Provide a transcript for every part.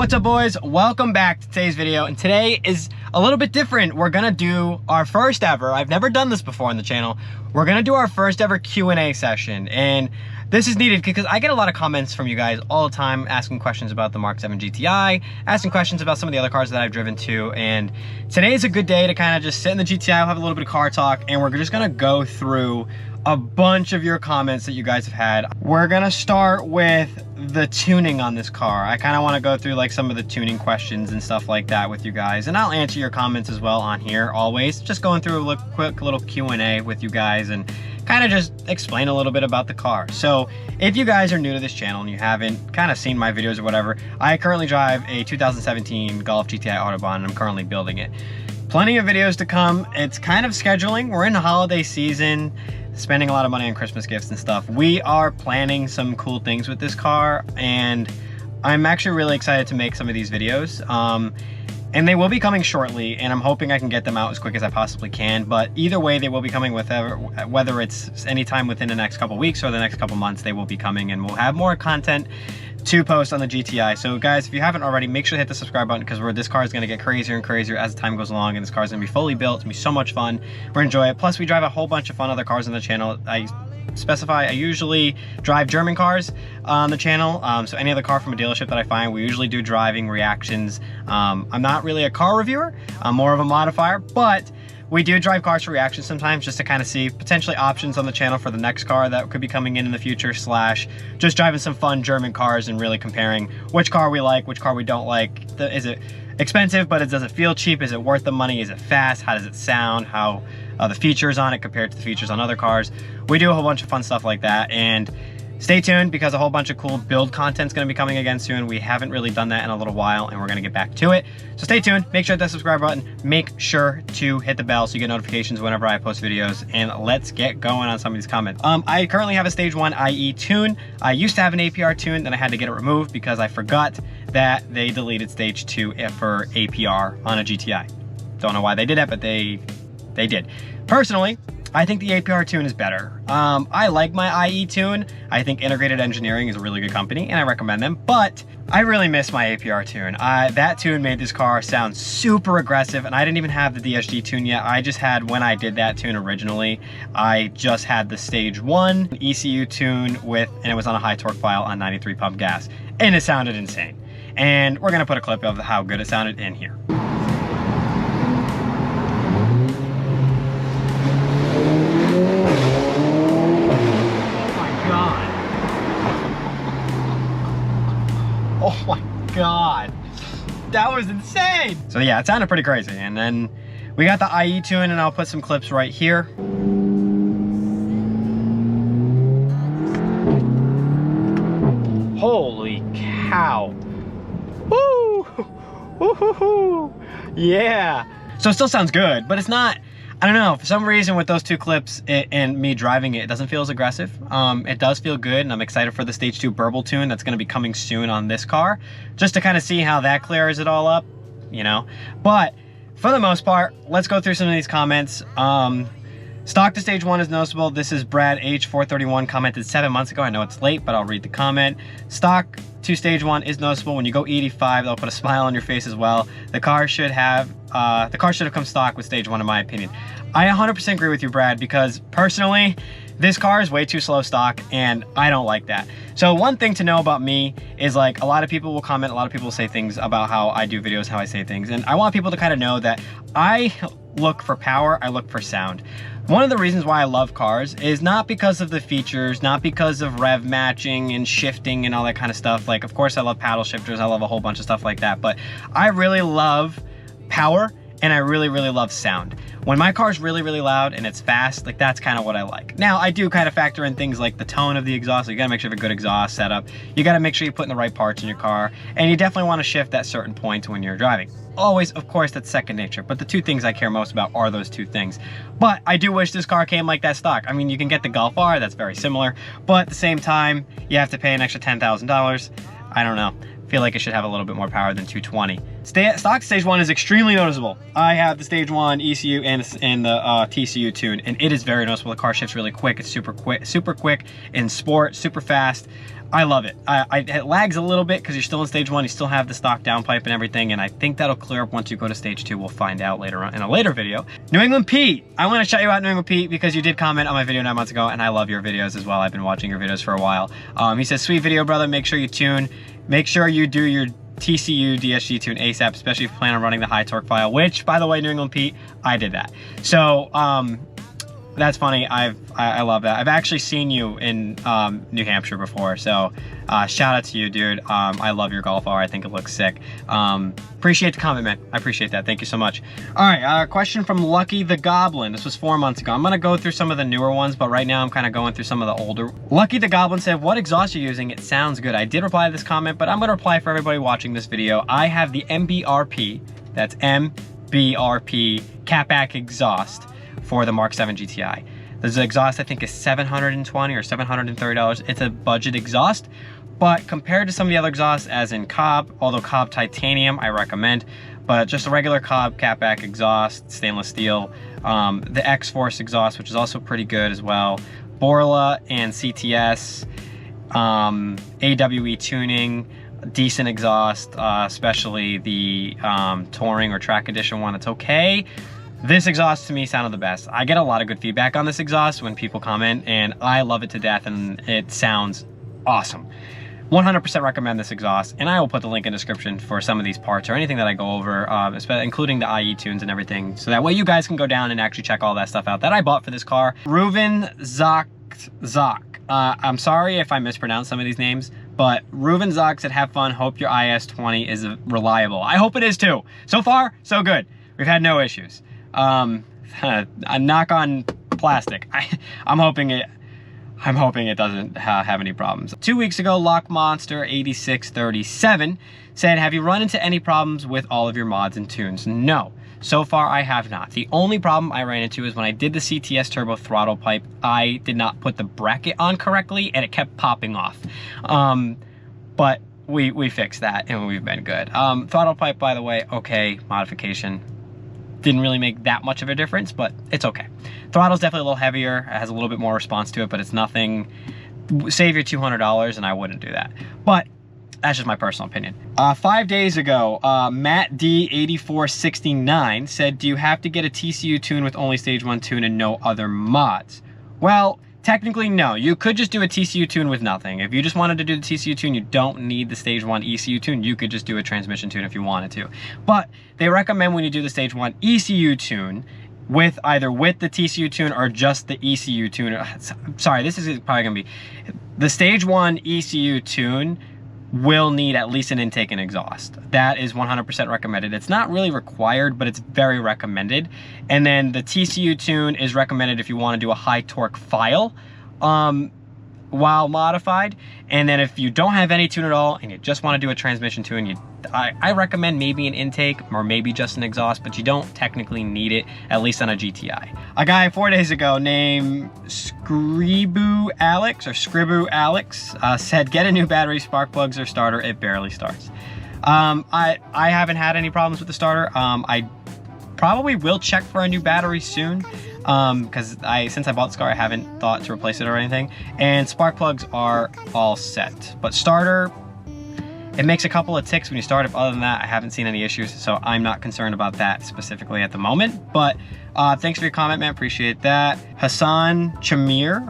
What's up, boys? Welcome back to today's video, and today is a little bit different. We're gonna do our first ever, I've never done this before on the channel, we're gonna do our first ever Q&A session, and this is needed because I get a lot of comments from you guys all the time asking questions about the MK7 GTI, asking questions about some of the other cars that I've driven too, and today is a good day to kind of just sit in the GTI, we'll have a little bit of car talk, and we're just gonna go through a bunch of your comments that you guys have had. We're gonna start with the tuning on this car. I kind of want to go through like some of the tuning questions and stuff like that with you guys, and I'll answer your comments as well on here always. Just going through a quick little Q&A with you guys and kind of just explain a little bit about the car. So if you guys are new to this channel and you haven't kind of seen my videos or whatever, I currently drive a 2017 Golf GTI Autobahn and I'm currently building it. Plenty of videos to come. It's kind of scheduling. We're in the holiday season, spending a lot of money on Christmas gifts and stuff. We are planning some cool things with this car, and I'm actually really excited to make some of these videos. And they will be coming shortly, and I'm hoping I can get them out as quick as I possibly can. But either way, they will be coming whether it's anytime within the next couple weeks or the next couple months, they will be coming, and we'll have more content to post on the GTI. So guys, if you haven't already, make sure to hit the subscribe button, because this car is going to get crazier and crazier as the time goes along, and this car is going to be fully built. It's going to be so much fun. We're going to enjoy it. Plus, we drive a whole bunch of fun other cars on the channel. I usually drive German cars on the channel, so any other car from a dealership that I find, we usually do driving reactions. I'm not really a car reviewer, I'm more of a modifier, but we do drive cars for reactions sometimes, just to kind of see potentially options on the channel for the next car that could be coming in the future, slash just driving some fun German cars and really comparing which car we like, which car we don't like. Is it expensive, but does it feel cheap? Is it worth the money? Is it fast? How does it sound? How the features on it compared to the features on other cars? We do a whole bunch of fun stuff like that, and stay tuned because a whole bunch of cool build content is going to be coming again soon. We haven't really done that in a little while, and we're going to get back to it. So stay tuned, make sure to hit that subscribe button, make sure to hit the bell so you get notifications whenever I post videos, and let's get going on some of these comments. I currently have a stage 1 IE tune. I used to have an APR tune, then I had to get it removed because I forgot that they deleted stage 2 for APR on a GTI. Don't know why they did that, but they did. Personally, I think the APR tune is better. I like my IE tune. I think Integrated Engineering is a really good company, and I recommend them, but I really miss my APR tune. That tune made this car sound super aggressive, and I didn't even have the DSG tune yet. I just had, when I did that tune originally, I just had the stage 1 ECU tune and it was on a high torque file on 93 pump gas, and it sounded insane. And we're gonna put a clip of how good it sounded in here. Oh my god, that was insane. So yeah, it sounded pretty crazy. And then we got the IE tune, and I'll put some clips right here. Holy cow. Woo! Woo-hoo-hoo. Yeah. So it still sounds good, but it's not, I don't know, for some reason with those two clips and me driving it, it doesn't feel as aggressive. It does feel good, and I'm excited for the stage 2 burble tune that's going to be coming soon on this car, just to kind of see how that clears it all up, you know. But for the most part, let's go through some of these comments. Stock to stage 1 is noticeable. This is Brad H431, commented 7 months ago. I know it's late, but I'll read the comment. Stock to stage 1 is noticeable. When you go 85, they'll put a smile on your face as well. The car should have come stock with stage 1, in my opinion. I 100% agree with you, Brad, because personally, this car is way too slow stock, and I don't like that. So one thing to know about me is, like, a lot of people will comment, a lot of people will say things about how I do videos, how I say things, and I want people to kind of know that I look for power, I look for sound. One of the reasons why I love cars is not because of the features, not because of rev matching and shifting and all that kind of stuff. Like, of course I love paddle shifters, I love a whole bunch of stuff like that, but I really love power, and I really, really love sound. When my car's really, really loud and it's fast, like, that's kind of what I like. Now, I do kind of factor in things like the tone of the exhaust. So you gotta make sure you have a good exhaust setup. You gotta make sure you put in the right parts in your car, and you definitely want to shift at certain points when you're driving. Always, of course, that's second nature, but the two things I care most about are those two things. But I do wish this car came like that stock. I mean, you can get the Golf R, that's very similar, but at the same time, you have to pay an extra $10,000. I don't know. feel like it should have a little bit more power than 220. Stock stage 1 is extremely noticeable. I have the stage 1 ECU and the TCU tune, and it is very noticeable. The car shifts really quick. It's super quick in sport, super fast. I love it. It lags a little bit because you're still in stage 1. You still have the stock downpipe and everything, and I think that'll clear up once you go to stage 2. We'll find out later on in a later video. New England Pete. I want to shout you out, New England Pete, because you did comment on my video 9 months ago, and I love your videos as well. I've been watching your videos for a while. He says, sweet video, brother. Make sure you tune. Make sure you do your TCU DSG tune ASAP, especially if you plan on running the high torque file, which, by the way, New England Pete, I did that. So, that's funny. I love that. I've actually seen you in New Hampshire before, so shout out to you, dude. I love your Golf R. I think it looks sick. Appreciate the comment, man. I appreciate that. Thank you so much. All right, question from Lucky the Goblin. This was 4 months ago. I'm gonna go through some of the newer ones, but right now I'm kind of going through some of the older. Lucky the Goblin said, what exhaust are you using? It sounds good. I did reply to this comment, but I'm gonna reply for everybody watching this video. I have the MBRP, that's MBRP Catback Exhaust for the MK7 GTI. This exhaust I think is $720 or $730. It's a budget exhaust, but compared to some of the other exhausts, as in Cobb, although Cobb Titanium I recommend, but just a regular Cobb catback exhaust, stainless steel, the X-Force exhaust, which is also pretty good as well, Borla and CTS, AWE tuning, decent exhaust, especially the Touring or Track Edition one. It's okay. This exhaust to me sounded the best. I get a lot of good feedback on this exhaust when people comment, and I love it to death, and it sounds awesome. 100% recommend this exhaust, and I will put the link in the description for some of these parts or anything that I go over, including the IE tunes and everything, so that way you guys can go down and actually check all that stuff out that I bought for this car. Reuven Zok. I'm sorry if I mispronounced some of these names, but Reuven Zok said, have fun, hope your IS-20 is reliable. I hope it is too. So far, so good. We've had no issues. A knock on plastic. I'm hoping it doesn't have any problems. 2 weeks ago, Lock Monster 8637 said, have you run into any problems with all of your mods and tunes? No, so far I have not. The only problem I ran into is when I did the CTS turbo throttle pipe, I did not put the bracket on correctly and it kept popping off. But we fixed that and we've been good. Throttle pipe, by the way, okay, modification. Didn't really make that much of a difference, but it's okay. Throttle's definitely a little heavier. It has a little bit more response to it, but it's nothing. Save your $200 and I wouldn't do that. But that's just my personal opinion. 5 days ago, Matt D8469 said, do you have to get a TCU tune with only stage 1 tune and no other mods? Well, technically, no. You could just do a TCU tune with nothing. If you just wanted to do the TCU tune, you don't need the stage 1 ECU tune. You could just do a transmission tune if you wanted to. But they recommend when you do the stage 1 ECU tune, either with the TCU tune or just the ECU tune. Sorry, this is probably gonna be, the stage 1 ECU tune will need at least an intake and exhaust. That is 100% recommended. It's not really required, but it's very recommended. And then the TCU tune is recommended if you want to do a high torque file while modified. And then if you don't have any tune at all and you just want to do a transmission tune, I recommend maybe an intake or maybe just an exhaust, but you don't technically need it, at least on a GTI. A guy 4 days ago named Scribu Alex said, get a new battery, spark plugs, or starter, it barely starts. I haven't had any problems with the starter. I probably will check for a new battery soon, because since I bought this car, I haven't thought to replace it or anything. And spark plugs are all set, but starter, it makes a couple of ticks when you start it. Other than that, I haven't seen any issues, so I'm not concerned about that specifically at the moment. But thanks for your comment, man. Appreciate that. Hassan Chamir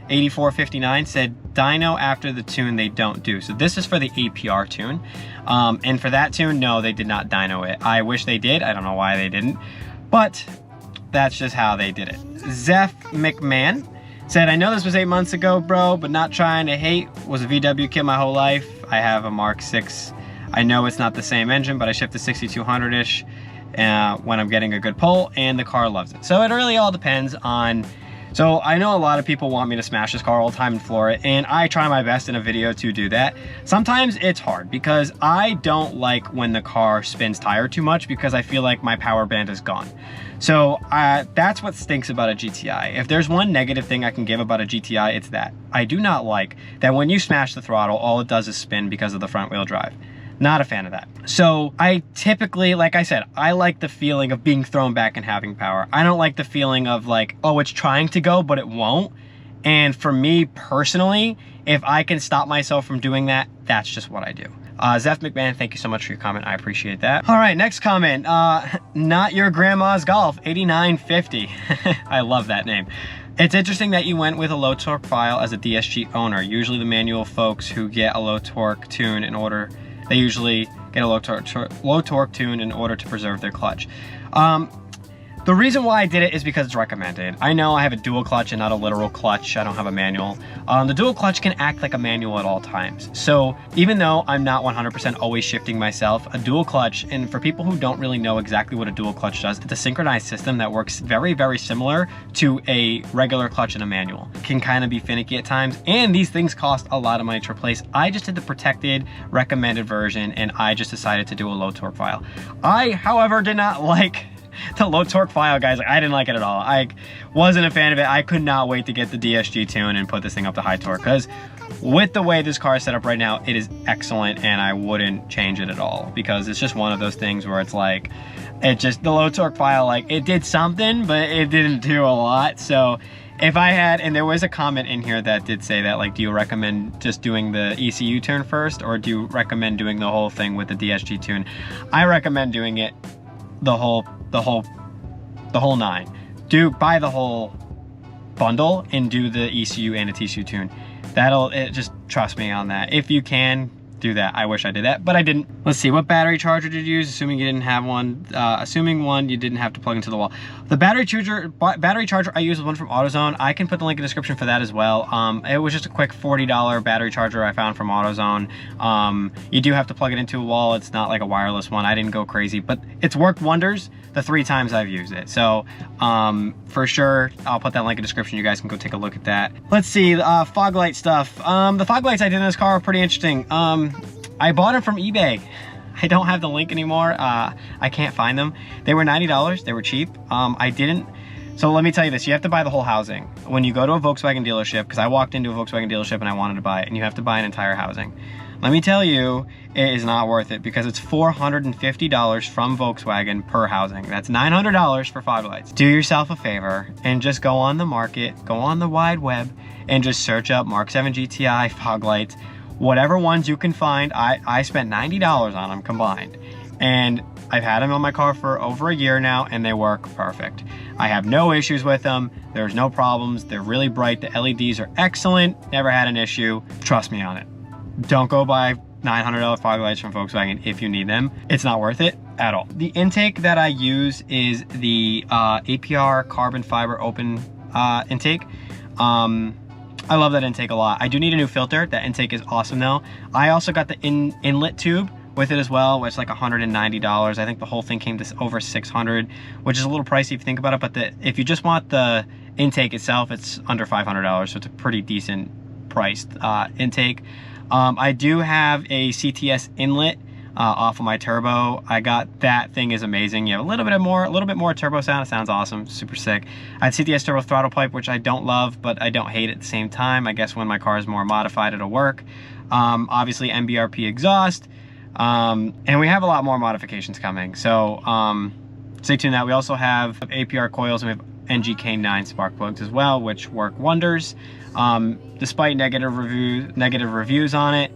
8459 said, dyno after the tune they don't do. So this is for the APR tune. And for that tune, no, they did not dyno it. I wish they did. I don't know why they didn't, but that's just how they did it. Zeph McMahon said, I know this was 8 months ago, bro, but not trying to hate. Was a VW kit my whole life. I have a Mark 6. I know it's not the same engine, but I shift to 6200-ish when I'm getting a good pull, and the car loves it. So it really all depends on, so I know a lot of people want me to smash this car all the time and floor it, and I try my best in a video to do that. Sometimes it's hard because I don't like when the car spins tire too much because I feel like my power band is gone. So that's what stinks about a GTI. If there's one negative thing I can give about a GTI, it's that. I do not like that when you smash the throttle, all it does is spin because of the front wheel drive. Not a fan of that. So I typically, like I said, I like the feeling of being thrown back and having power. I don't like the feeling of like, oh, it's trying to go, but it won't. And for me personally, if I can stop myself from doing that, that's just what I do. Zeph McMahon, thank you so much for your comment. I appreciate that. All right, next comment. Not your grandma's golf, 8950. I love that name. It's interesting that you went with a low torque file as a DSG owner. Usually the manual folks who get a low torque tune they usually get a low torque tune in order to preserve their clutch. The reason why I did it is because it's recommended. I know I have a dual clutch and not a literal clutch. I don't have a manual. The dual clutch can act like a manual at all times. So even though I'm not 100% always shifting myself, a dual clutch, and for people who don't really know exactly what a dual clutch does, it's a synchronized system that works very, very similar to a regular clutch in a manual. It can kind of be finicky at times, and these things cost a lot of money to replace. I just did the protected, recommended version, and I just decided to do a low torque file. I, however, did not like the low torque file, guys. I didn't like it at all. I wasn't a fan of it. I could not wait to get the DSG tune and put this thing up to high torque, because with the way this car is set up right now, it is excellent, and I wouldn't change it at all, because it's just one of those things where it's like, the low torque file, like, it did something, but it didn't do a lot. So if I had, and there was a comment in here that did say that, like, do you recommend just doing the ECU tune first, or do you recommend doing the whole thing with the DSG tune? I recommend doing it the whole nine. Buy the whole bundle and do the ECU and a TCU tune. Just trust me on that. If you can do that, I wish I did that, but I didn't. Let's see, what battery charger did you use? Assuming you didn't have one, assuming one you didn't have to plug into the wall. The battery charger I used was one from AutoZone. I can put the link in the description for that as well. It was just a quick $40 battery charger I found from AutoZone. You do have to plug it into a wall. It's not like a wireless one. I didn't go crazy, but it's worked wonders the 3 times I've used it. So for sure, I'll put that link in the description. You guys can go take a look at that. Let's see, fog light stuff. The fog lights I did in this car are pretty interesting. I bought them from eBay. I don't have the link anymore. I can't find them. They were $90. They were cheap. So let me tell you this, you have to buy the whole housing. When you go to a Volkswagen dealership, because I walked into a Volkswagen dealership and I wanted to buy it, and you have to buy an entire housing. Let me tell you, it is not worth it, because it's $450 from Volkswagen per housing. That's $900 for fog lights. Do yourself a favor and just go on the market, go on the wide web, and just search up MK7 GTI fog lights. Whatever ones you can find. I spent $90 on them combined, and I've had them on my car for over a year now, and they work perfect. I have no issues with them. There's no problems. They're really bright. The LEDs are excellent. Never had an issue. Trust me on it. Don't go buy $900 fog lights from Volkswagen if you need them. It's not worth it at all. The intake that I use is the APR carbon fiber open intake. I love that intake a lot. I do need a new filter. That intake is awesome though. I also got the inlet tube with it as well, which is like $190. I think the whole thing came to over $600, which is a little pricey if you think about it, but if you just want the intake itself, it's under $500, so it's a pretty decent priced intake. I do have a CTS inlet off of my turbo. I got that thing is amazing. You have a little bit more turbo sound. It sounds awesome, super sick. I had CTS turbo throttle pipe, which I don't love, but I don't hate at the same time. I guess when my car is more modified, it'll work. Obviously MBRP exhaust, and we have a lot more modifications coming. So stay tuned. That we also have APR coils, and we have NGK9 spark plugs as well, which work wonders. Despite negative reviews on it,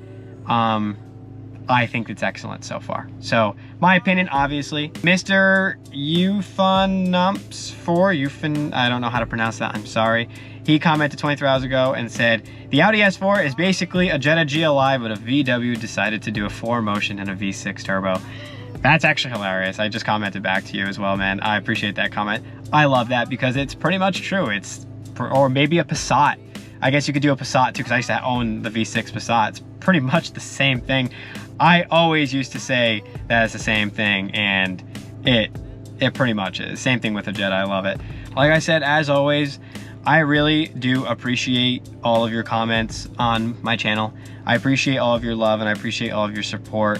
I think it's excellent so far. So my opinion, obviously, Mr. Euphanumps4, I don't know how to pronounce that, I'm sorry. He commented 23 hours ago and said, the Audi S4 is basically a Jetta GLI, but a VW decided to do a 4Motion and a V6 turbo. That's actually hilarious. I just commented back to you as well, man. I appreciate that comment. I love that because it's pretty much true. Or maybe a Passat. I guess you could do a Passat too, because I used to own the V6 Passat. It's pretty much the same thing. I always used to say that it's the same thing, and it pretty much is. Same thing with a Jetta. I love it. Like I said, as always, I really do appreciate all of your comments on my channel. I appreciate all of your love, and I appreciate all of your support.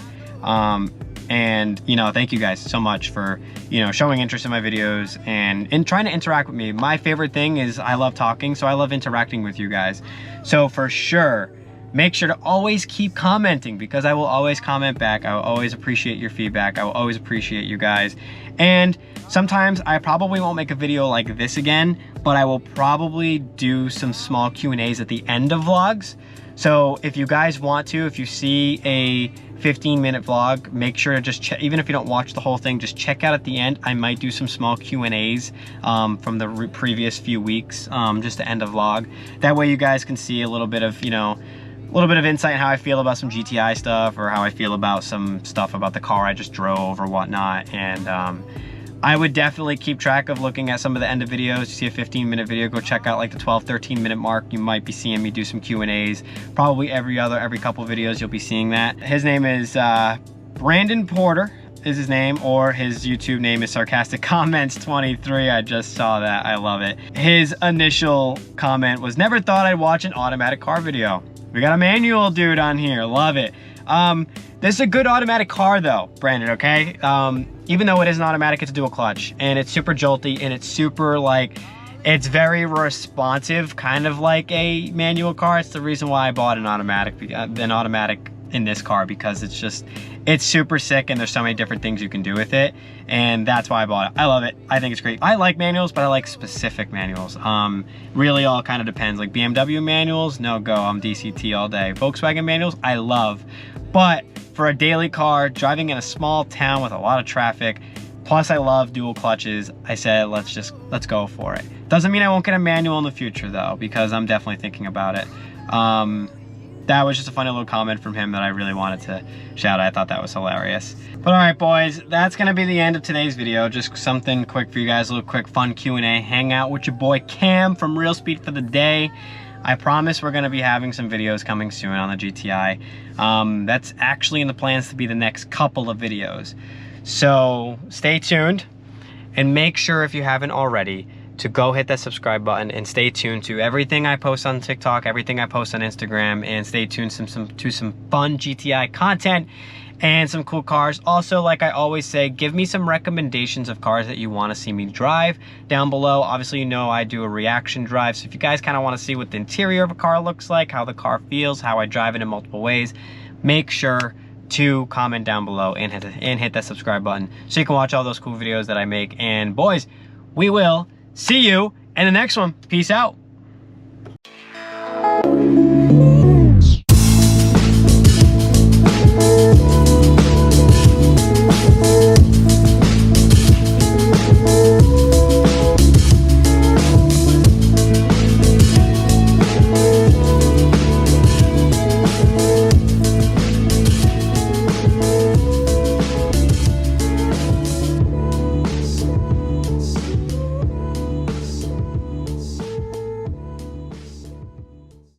And, you know, thank you guys so much for, you know, showing interest in my videos and trying to interact with me. My favorite thing is I love talking, so I love interacting with you guys. So for sure, make sure to always keep commenting, because I will always comment back. I will always appreciate your feedback. I will always appreciate you guys. And sometimes I probably won't make a video like this again, but I will probably do some small Q&As at the end of vlogs. So if you guys want to, if you see a 15-minute vlog, make sure to just check, even if you don't watch the whole thing, just check out at the end. I might do some small Q&As from the previous few weeks, just to end a vlog. That way you guys can see a little bit of, you know, a little bit of insight on how I feel about some GTI stuff, or how I feel about some stuff about the car I just drove or whatnot. And I would definitely keep track of looking at some of the end of videos. You see a 15-minute video, go check out like the 12-13-minute mark. You might be seeing me do some Q&As. Probably every couple videos you'll be seeing that. His name is Brandon Porter is his name, or his YouTube name is Sarcastic Comments 23. I just saw that, I love it. His initial comment was, never thought I'd watch an automatic car video. We got a manual dude on here, love it. This is a good automatic car though, Brandon, okay? Even though it is an automatic, it's a dual clutch, and it's super jolty, and it's super like, it's very responsive, kind of like a manual car. It's the reason why I bought an automatic in this car, because it's just, it's super sick, and there's so many different things you can do with it, and that's why I bought it. I love it. I think it's great. I like manuals, but I like specific manuals. Really all kind of depends. Like BMW manuals, no go, I'm DCT all day. Volkswagen manuals, I love. But for a daily car, driving in a small town with a lot of traffic, plus I love dual clutches, I said, let's go for it. Doesn't mean I won't get a manual in the future though, because I'm definitely thinking about it. That was just a funny little comment from him that I really wanted to shout out. I thought that was hilarious. But all right, boys, that's gonna be the end of today's video. Just something quick for you guys, a little quick fun Q&A. Hang out with your boy Cam from Real Speed for the Day. I promise we're gonna be having some videos coming soon on the GTI. That's actually in the plans to be the next couple of videos. So stay tuned, and make sure, if you haven't already, to go hit that subscribe button and stay tuned to everything I post on TikTok, everything I post on Instagram, and stay tuned to some fun GTI content and some cool cars. Also, like I always say, give me some recommendations of cars that you want to see me drive down below. Obviously, you know I do a reaction drive, so if you guys kind of want to see what the interior of a car looks like, how the car feels, how I drive it in multiple ways, make sure to comment down below and hit that subscribe button so you can watch all those cool videos that I make. And boys, we will see you in the next one. Peace out.